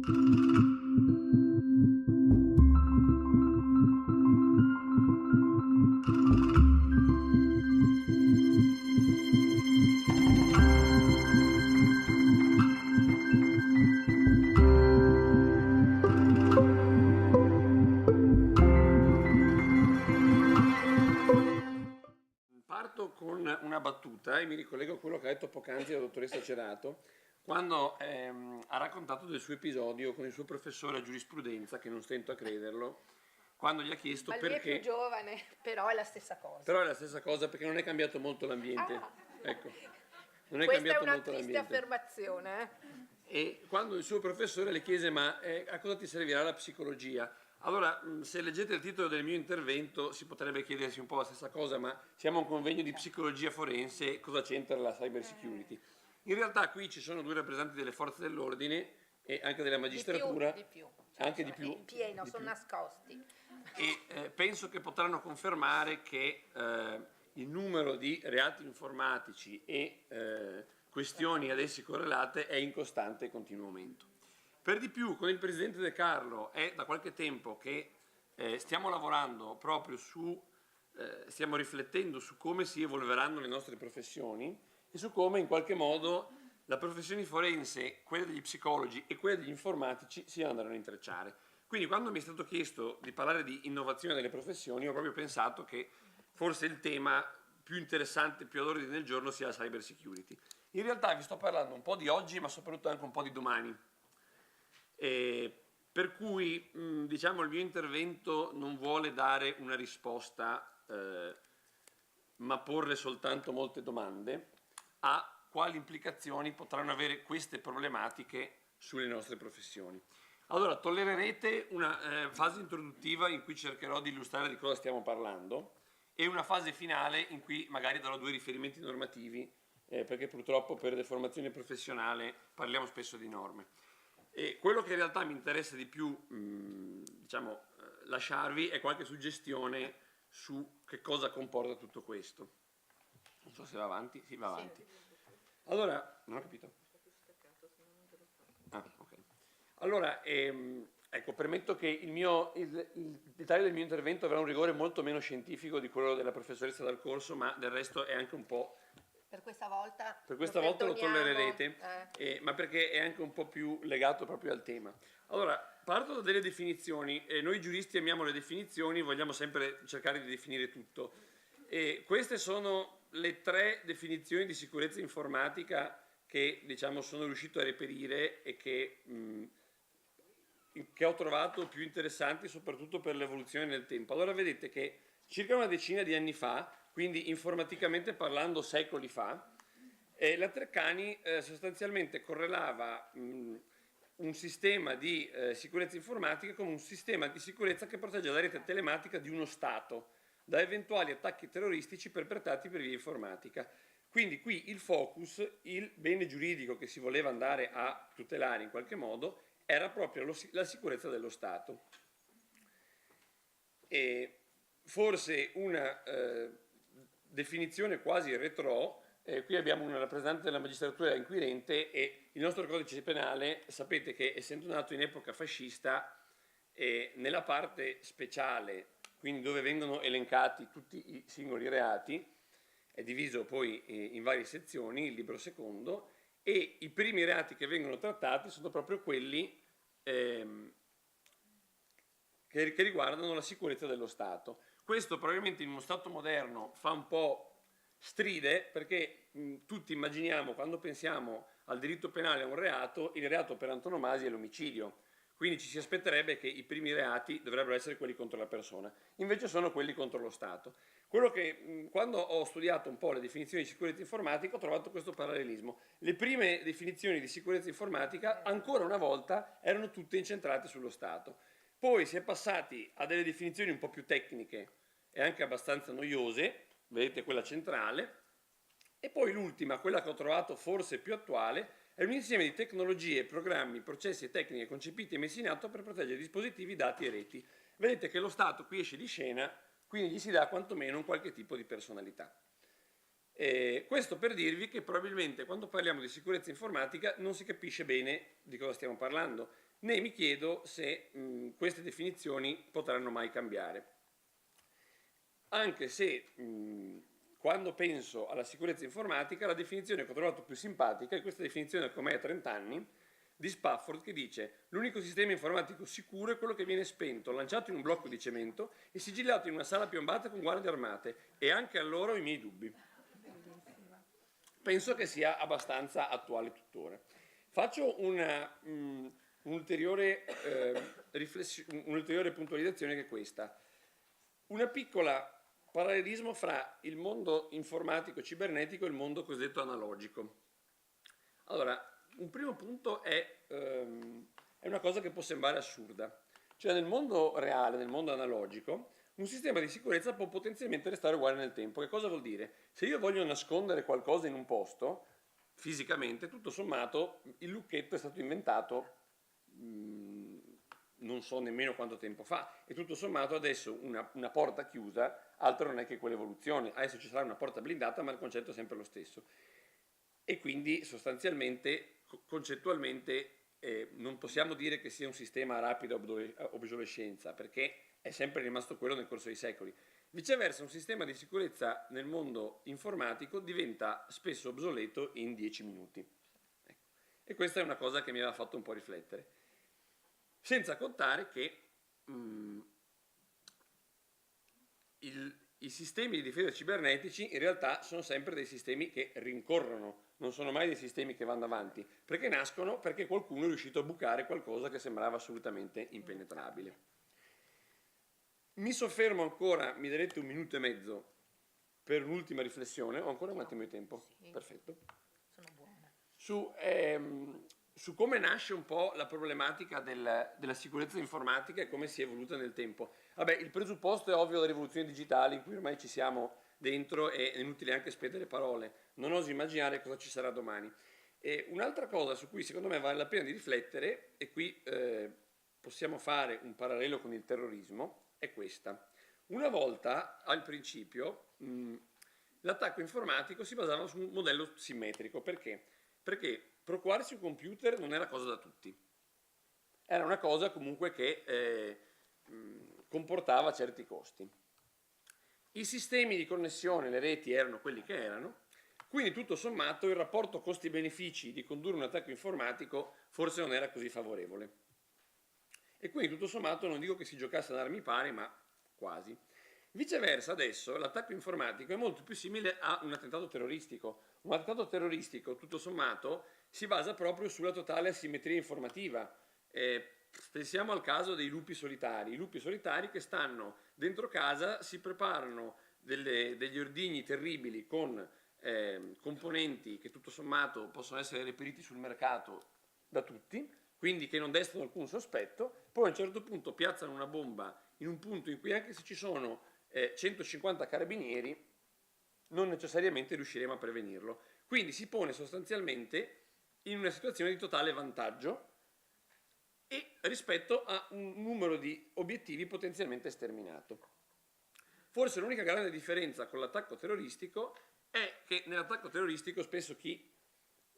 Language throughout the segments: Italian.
Parto con una battuta e mi ricollego a quello che ha detto poc'anzi la dottoressa Cerato quando ha raccontato del suo episodio con il suo professore a giurisprudenza, che non stento a crederlo, quando gli ha chiesto Ma lui perché... è più giovane, però è la stessa cosa. Però è la stessa cosa perché non è cambiato molto l'ambiente. Ecco, non è Questa è cambiato una molto triste l'ambiente. affermazione. E quando il suo professore le chiese ma a cosa ti servirà la psicologia? Allora, se leggete il titolo del mio intervento si potrebbe chiedersi un po' la stessa cosa, ma siamo a un convegno di psicologia forense, cosa c'entra la cyber security? In realtà qui ci sono due rappresentanti delle forze dell'ordine e anche della magistratura. Di più. Cioè, Anche di più. In pieno, di sono più. nascosti. E penso che potranno confermare che il numero di reati informatici e questioni ad essi correlate è in costante e continuo aumento. Per di più, con il presidente De Carlo è da qualche tempo che stiamo lavorando proprio stiamo riflettendo su come si evolveranno le nostre professioni e su come in qualche modo la professione forense, quella degli psicologi e quella degli informatici si andranno a intrecciare. Quindi quando mi è stato chiesto di parlare di innovazione delle professioni ho proprio pensato che forse il tema più interessante, più all'ordine del giorno sia la cyber security. In realtà vi sto parlando un po' di oggi ma soprattutto anche un po' di domani. Per cui diciamo il mio intervento non vuole dare una risposta ma porre soltanto molte domande a quali implicazioni potranno avere queste problematiche sulle nostre professioni. Allora, tollererete una fase introduttiva in cui cercherò di illustrare di cosa stiamo parlando e una fase finale in cui magari darò due riferimenti normativi perché purtroppo per deformazione professionale parliamo spesso di norme. E quello che in realtà mi interessa di più diciamo, lasciarvi è qualche suggestione su che cosa comporta tutto questo. Non so se va avanti. Sì, va avanti. Allora, non ho capito. Ah, ok. Allora, ecco, permetto che il dettaglio del mio intervento avrà un rigore molto meno scientifico di quello della professoressa Dal Corso, ma del resto è anche un po'... Per questa volta lo tollererete, ma perché è anche un po' più legato proprio al tema. Allora, parto da delle definizioni. Noi giuristi amiamo le definizioni, vogliamo sempre cercare di definire tutto. Queste sono le 3 definizioni di sicurezza informatica che diciamo, sono riuscito a reperire e che ho trovato più interessanti soprattutto per l'evoluzione nel tempo. Allora vedete che circa una decina di anni fa, quindi informaticamente parlando secoli fa, la Treccani sostanzialmente correlava un sistema di sicurezza informatica con un sistema di sicurezza che protegge la rete telematica di uno Stato da eventuali attacchi terroristici perpetrati per via informatica. Quindi qui il focus, il bene giuridico che si voleva andare a tutelare in qualche modo, era proprio la sicurezza dello Stato. E forse una definizione quasi retro, qui abbiamo una rappresentante della magistratura inquirente e il nostro codice penale, sapete che essendo nato in epoca fascista, nella parte speciale, quindi dove vengono elencati tutti i singoli reati, è diviso poi in varie sezioni, il libro secondo, e i primi reati che vengono trattati sono proprio quelli che riguardano la sicurezza dello Stato. Questo probabilmente in uno Stato moderno fa un po' stride perché tutti immaginiamo, quando pensiamo al diritto penale a un reato, il reato per antonomasia è l'omicidio. Quindi ci si aspetterebbe che i primi reati dovrebbero essere quelli contro la persona, invece sono quelli contro lo Stato. Quello che, quando ho studiato un po' le definizioni di sicurezza informatica, ho trovato questo parallelismo. Le prime definizioni di sicurezza informatica, ancora una volta, erano tutte incentrate sullo Stato. Poi si è passati a delle definizioni un po' più tecniche e anche abbastanza noiose, vedete quella centrale, e poi l'ultima, quella che ho trovato forse più attuale, è un insieme di tecnologie, programmi, processi e tecniche concepiti e messi in atto per proteggere dispositivi, dati e reti. Vedete che lo Stato qui esce di scena, quindi gli si dà quantomeno un qualche tipo di personalità. Questo per dirvi che probabilmente quando parliamo di sicurezza informatica non si capisce bene di cosa stiamo parlando, né mi chiedo se queste definizioni potranno mai cambiare. Anche se quando penso alla sicurezza informatica la definizione che ho trovato più simpatica è questa definizione come 30 anni di Spafford, che dice: l'unico sistema informatico sicuro è quello che viene spento, lanciato in un blocco di cemento e sigillato in una sala piombata con guardie armate, e anche allora ho i miei dubbi. Penso che sia abbastanza attuale tuttora. Faccio un'ulteriore puntualizzazione, che è questa. Una piccola parallelismo fra il mondo informatico cibernetico e il mondo cosiddetto analogico. Allora, un primo punto è una cosa che può sembrare assurda. Cioè, nel mondo reale, nel mondo analogico, un sistema di sicurezza può potenzialmente restare uguale nel tempo. Che cosa vuol dire? Se io voglio nascondere qualcosa in un posto, fisicamente, tutto sommato, il lucchetto è stato inventato non so nemmeno quanto tempo fa, e tutto sommato adesso una porta chiusa altro non è che quell'evoluzione. Adesso ci sarà una porta blindata, ma il concetto è sempre lo stesso. E quindi sostanzialmente, concettualmente, non possiamo dire che sia un sistema a rapida obsolescenza, perché è sempre rimasto quello nel corso dei secoli. Viceversa, un sistema di sicurezza nel mondo informatico diventa spesso obsoleto in 10 minuti. Ecco. E questa è una cosa che mi aveva fatto un po' riflettere. Senza contare che i sistemi di difesa cibernetici in realtà sono sempre dei sistemi che rincorrono, non sono mai dei sistemi che vanno avanti, perché nascono perché qualcuno è riuscito a bucare qualcosa che sembrava assolutamente impenetrabile. Mi soffermo ancora, mi darete 1 minuto e mezzo per un'ultima riflessione. Ho ancora un attimo di tempo? Sì. Perfetto. Sono buone. Su come nasce un po' la problematica della sicurezza informatica e come si è evoluta nel tempo. Vabbè, il presupposto è ovvio, la rivoluzione digitale in cui ormai ci siamo dentro, e è inutile anche spendere parole. Non oso immaginare cosa ci sarà domani. E un'altra cosa su cui secondo me vale la pena di riflettere, e qui possiamo fare un parallelo con il terrorismo, è questa. Una volta, al principio, l'attacco informatico si basava su un modello simmetrico. Perché? Perché procurarsi un computer non era cosa da tutti. Era una cosa comunque che comportava certi costi. I sistemi di connessione, le reti erano quelli che erano, quindi tutto sommato il rapporto costi-benefici di condurre un attacco informatico forse non era così favorevole. E quindi tutto sommato non dico che si giocasse ad armi pari, ma quasi. Viceversa, adesso l'attacco informatico è molto più simile a un attentato terroristico. Un attentato terroristico, tutto sommato, si basa proprio sulla totale asimmetria informativa. Pensiamo al caso dei lupi solitari. I lupi solitari che stanno dentro casa, si preparano degli ordigni terribili con componenti che tutto sommato possono essere reperiti sul mercato da tutti, quindi che non destano alcun sospetto. Poi a un certo punto piazzano una bomba in un punto in cui, anche se ci sono 150 carabinieri, non necessariamente riusciremo a prevenirlo. Quindi si pone sostanzialmente in una situazione di totale vantaggio e rispetto a un numero di obiettivi potenzialmente sterminato. Forse l'unica grande differenza con l'attacco terroristico è che nell'attacco terroristico spesso chi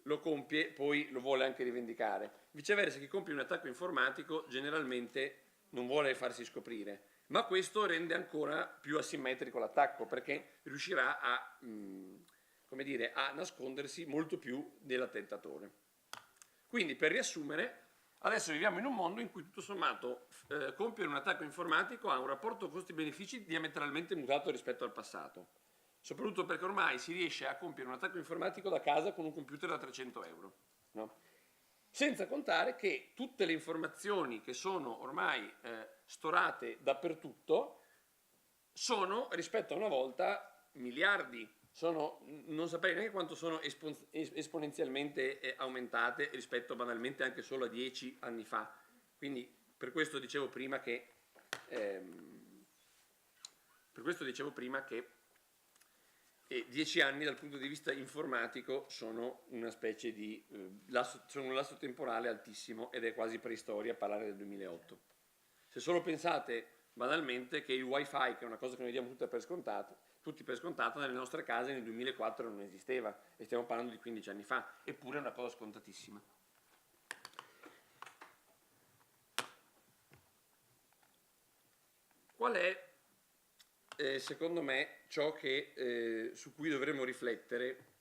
lo compie poi lo vuole anche rivendicare. Viceversa, chi compie un attacco informatico generalmente non vuole farsi scoprire. Ma questo rende ancora più asimmetrico l'attacco, perché riuscirà a nascondersi molto più dell'attentatore. Quindi, per riassumere, adesso viviamo in un mondo in cui tutto sommato compiere un attacco informatico ha un rapporto costi-benefici diametralmente mutato rispetto al passato. Soprattutto perché ormai si riesce a compiere un attacco informatico da casa con un computer da 300 euro. No? Senza contare che tutte le informazioni che sono ormai storate dappertutto sono, rispetto a una volta, miliardi. Non saprei neanche quanto sono esponenzialmente aumentate rispetto banalmente anche solo a 10 anni fa. Quindi per questo dicevo prima che 10 anni dal punto di vista informatico sono una specie di sono un lasso temporale altissimo, ed è quasi preistoria parlare del 2008. Se solo pensate banalmente che il wifi, che è una cosa che noi diamo tutta per tutti per scontato, nelle nostre case nel 2004 non esisteva e stiamo parlando di 15 anni fa, eppure è una cosa scontatissima. Qual è, secondo me, ciò che, su cui dovremmo riflettere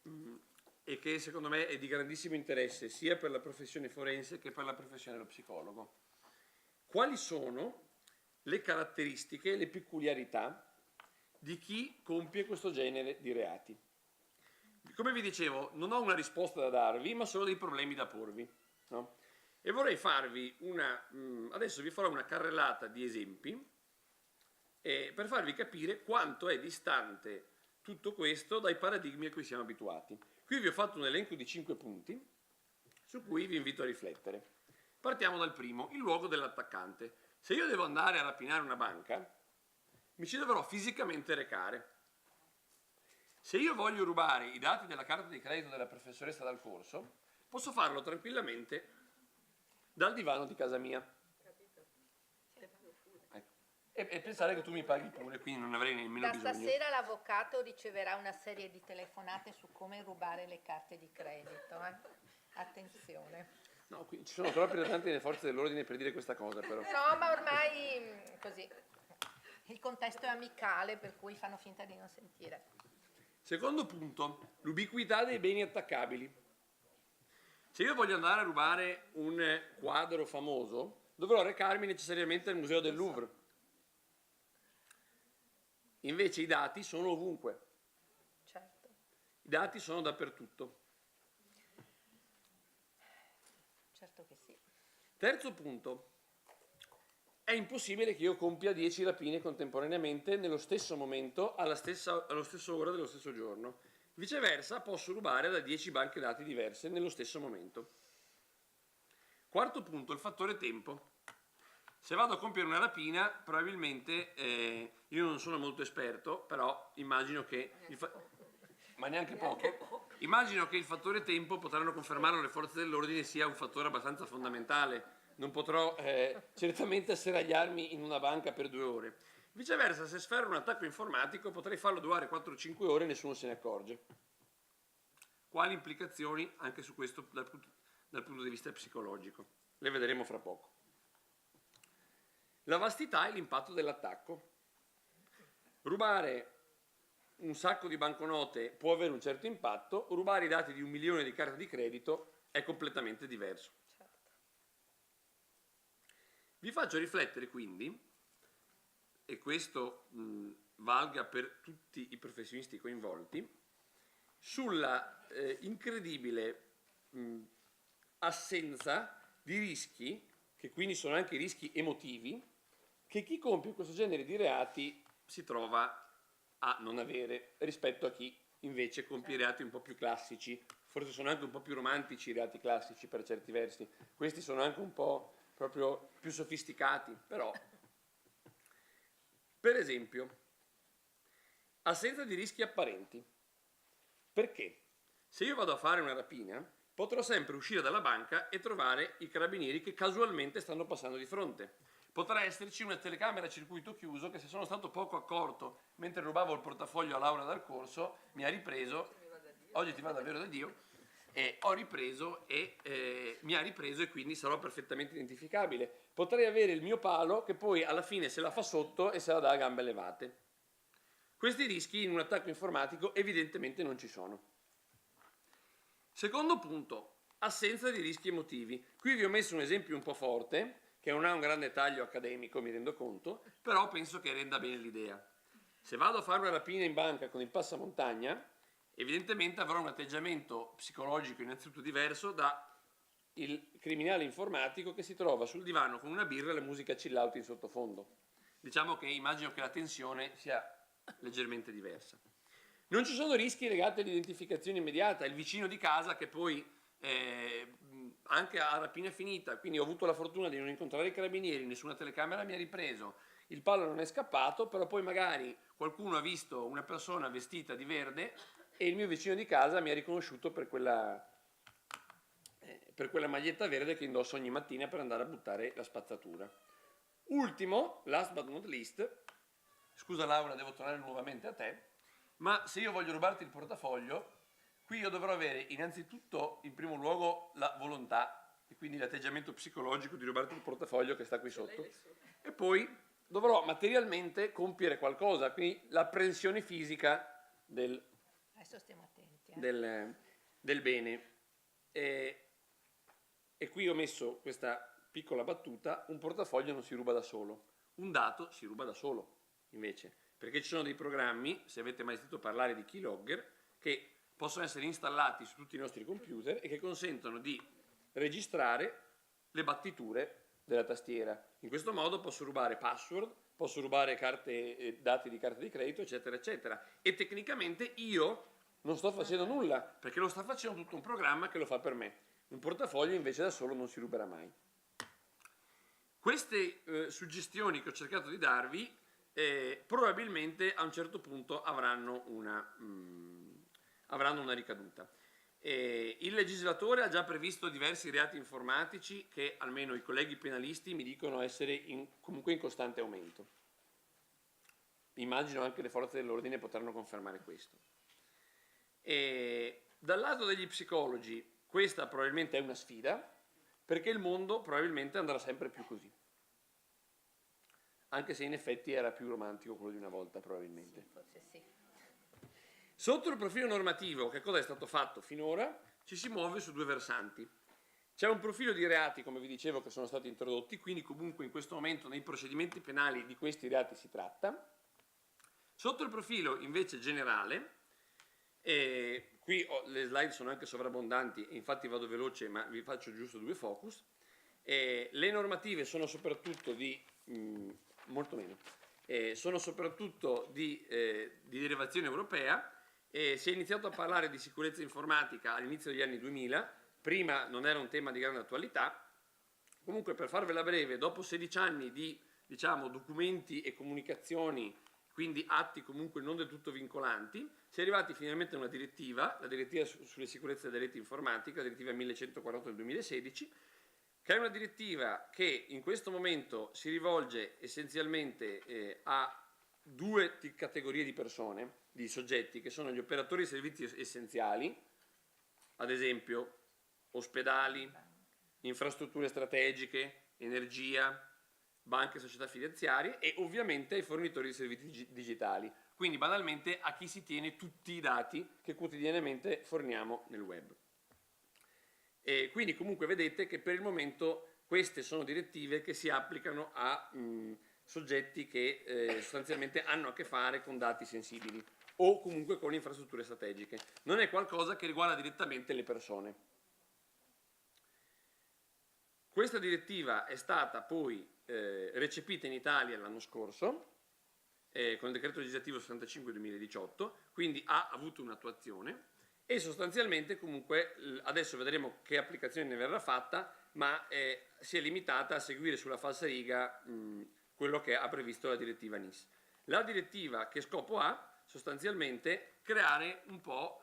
e che secondo me è di grandissimo interesse sia per la professione forense che per la professione dello psicologo? Quali sono le caratteristiche, le peculiarità di chi compie questo genere di reati? Come vi dicevo, non ho una risposta da darvi, ma solo dei problemi da porvi, no? E vorrei farvi adesso vi farò una carrellata di esempi per farvi capire quanto è distante tutto questo dai paradigmi a cui siamo abituati. Qui vi ho fatto un elenco di 5 punti su cui vi invito a riflettere. Partiamo dal primo, il luogo dell'attaccante. Se io devo andare a rapinare una banca, mi ci dovrò fisicamente recare. Se io voglio rubare i dati della carta di credito della professoressa dal corso, posso farlo tranquillamente dal divano di casa mia. E pensare che tu mi paghi pure, quindi non avrei nemmeno Da bisogno. stasera l'avvocato riceverà una serie di telefonate su come rubare le carte di credito. Attenzione. No, qui ci sono troppi tanti nelle forze dell'ordine per dire questa cosa, però. No, ma ormai così. Il contesto è amicale, per cui fanno finta di non sentire. Secondo punto, l'ubiquità dei beni attaccabili. Se io voglio andare a rubare un quadro famoso, dovrò recarmi necessariamente al museo del Louvre. Invece i dati sono ovunque. Certo. I dati sono dappertutto. Certo che sì. Terzo punto. È impossibile che io compia 10 rapine contemporaneamente nello stesso momento, allo stesso ora dello stesso giorno. Viceversa, posso rubare da 10 banche dati diverse nello stesso momento. Quarto punto, il fattore tempo. Se vado a compiere una rapina, probabilmente, io non sono molto esperto, però immagino che, ma neanche poco, immagino che il fattore tempo, potranno confermarlo le forze dell'ordine, sia un fattore abbastanza fondamentale. Non potrò certamente asserragliarmi in una banca per 2 ore. Viceversa, se sferro un attacco informatico, potrei farlo durare 4-5 ore e nessuno se ne accorge. Quali implicazioni anche su questo dal punto di vista psicologico? Le vedremo fra poco. La vastità e l'impatto dell'attacco. Rubare un sacco di banconote può avere un certo impatto, rubare i dati di 1 milione di carte di credito è completamente diverso. Certo. Vi faccio riflettere quindi, e questo valga per tutti i professionisti coinvolti, sulla incredibile assenza di rischi, che quindi sono anche rischi emotivi, che chi compie questo genere di reati si trova a non avere rispetto a chi invece compie reati un po' più classici. Forse sono anche un po' più romantici i reati classici per certi versi. Questi sono anche un po' proprio più sofisticati, però. Per esempio, assenza di rischi apparenti. Perché? Se io vado a fare una rapina, potrò sempre uscire dalla banca e trovare i carabinieri che casualmente stanno passando di fronte. Potrà esserci una telecamera a circuito chiuso che, se sono stato poco accorto mentre rubavo il portafoglio a Laura dal corso, mi ha ripreso, oggi ti va davvero da Dio, mi ha ripreso e quindi sarò perfettamente identificabile. Potrei avere il mio palo che poi alla fine se la fa sotto e se la dà a gambe levate. Questi rischi in un attacco informatico evidentemente non ci sono. Secondo punto, assenza di rischi emotivi. Qui vi ho messo un esempio un po' forte, che non ha un grande taglio accademico, mi rendo conto, però penso che renda bene l'idea. Se vado a fare una rapina in banca con il passamontagna, evidentemente avrò un atteggiamento psicologico innanzitutto diverso da il criminale informatico che si trova sul divano con una birra e la musica chill out in sottofondo. Diciamo che immagino che la tensione sia leggermente diversa. Non ci sono rischi legati all'identificazione immediata, il vicino di casa che poi anche a rapina finita, quindi ho avuto la fortuna di non incontrare i carabinieri, nessuna telecamera mi ha ripreso, il palo non è scappato, però poi magari qualcuno ha visto una persona vestita di verde e il mio vicino di casa mi ha riconosciuto per quella maglietta verde che indosso ogni mattina per andare a buttare la spazzatura. Ultimo, last but not least, scusa Laura, devo tornare nuovamente a te, ma se io voglio rubarti il portafoglio, qui io dovrò avere innanzitutto, in primo luogo, la volontà, e quindi l'atteggiamento psicologico di rubarti il portafoglio che sta qui sotto, e poi dovrò materialmente compiere qualcosa, quindi l'apprensione fisica Adesso stiamo attenti. del bene. E qui ho messo questa piccola battuta: un portafoglio non si ruba da solo, un dato si ruba da solo, invece, perché ci sono dei programmi, se avete mai sentito parlare di Keylogger, che possono essere installati su tutti i nostri computer e che consentono di registrare le battiture della tastiera. In questo modo posso rubare password, posso rubare dati di carte di credito, eccetera, eccetera. E tecnicamente io non sto facendo nulla, perché lo sta facendo tutto un programma che lo fa per me. Un portafoglio invece da solo non si ruberà mai. Queste suggestioni che ho cercato di darvi probabilmente a un certo punto avranno una ricaduta. Il legislatore ha già previsto diversi reati informatici che almeno i colleghi penalisti mi dicono essere comunque in costante aumento. Immagino anche le forze dell'ordine potranno confermare questo. Dal lato degli psicologi questa probabilmente è una sfida, perché il mondo probabilmente andrà sempre più così, anche se in effetti era più romantico quello di una volta, probabilmente. Sì, forse sì. Sotto il profilo normativo, che cosa è stato fatto finora? Ci si muove su due versanti. C'è un profilo di reati, come vi dicevo, che sono stati introdotti, quindi comunque in questo momento nei procedimenti penali di questi reati si tratta. Sotto il profilo invece generale, qui le slide sono anche sovrabbondanti, infatti vado veloce, ma vi faccio giusto due focus. Le normative sono soprattutto molto meno, sono soprattutto di derivazione europea. Si è iniziato a parlare di sicurezza informatica all'inizio degli anni 2000, prima non era un tema di grande attualità. Comunque, per farvela breve, dopo 16 anni di documenti e comunicazioni, quindi atti comunque non del tutto vincolanti, si è arrivati finalmente a una direttiva, la direttiva sulle sicurezze delle reti informatiche, la direttiva 1140 del 2016, che è una direttiva che in questo momento si rivolge essenzialmente a due categorie di persone, di soggetti, che sono gli operatori di servizi essenziali, ad esempio ospedali, infrastrutture strategiche, energia, banche e società finanziarie, e ovviamente ai fornitori di servizi digitali, quindi banalmente a chi si tiene tutti i dati che quotidianamente forniamo nel web. E quindi comunque vedete che per il momento queste sono direttive che si applicano a soggetti che sostanzialmente hanno a che fare con dati sensibili o comunque con infrastrutture strategiche. Non è qualcosa che riguarda direttamente le persone. Questa direttiva è stata poi recepita in Italia l'anno scorso con il decreto legislativo 65/2018, quindi ha avuto un'attuazione e sostanzialmente comunque adesso vedremo che applicazione ne verrà fatta, ma si è limitata a seguire sulla falsariga quello che ha previsto la direttiva NIS. La direttiva che scopo ha? Sostanzialmente creare un po'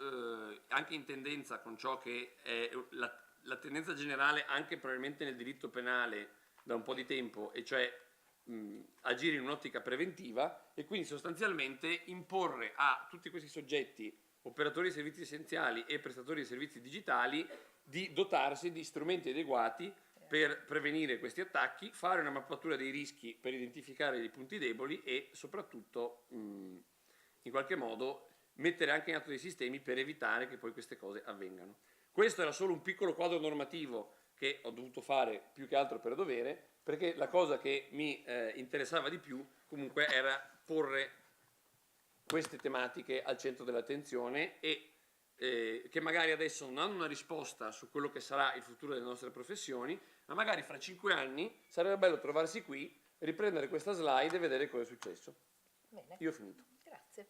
anche in tendenza con ciò che è la tendenza generale anche probabilmente nel diritto penale da un po' di tempo, e cioè agire in un'ottica preventiva, e quindi sostanzialmente imporre a tutti questi soggetti, operatori di servizi essenziali e prestatori di servizi digitali, di dotarsi di strumenti adeguati per prevenire questi attacchi, fare una mappatura dei rischi per identificare i punti deboli e soprattutto in qualche modo mettere anche in atto dei sistemi per evitare che poi queste cose avvengano. Questo era solo un piccolo quadro normativo che ho dovuto fare più che altro per dovere, perché la cosa che mi interessava di più comunque era porre queste tematiche al centro dell'attenzione e che magari adesso non hanno una risposta su quello che sarà il futuro delle nostre professioni, ma magari fra 5 anni sarebbe bello trovarsi qui, riprendere questa slide e vedere cosa è successo. Bene. Io ho finito. Grazie.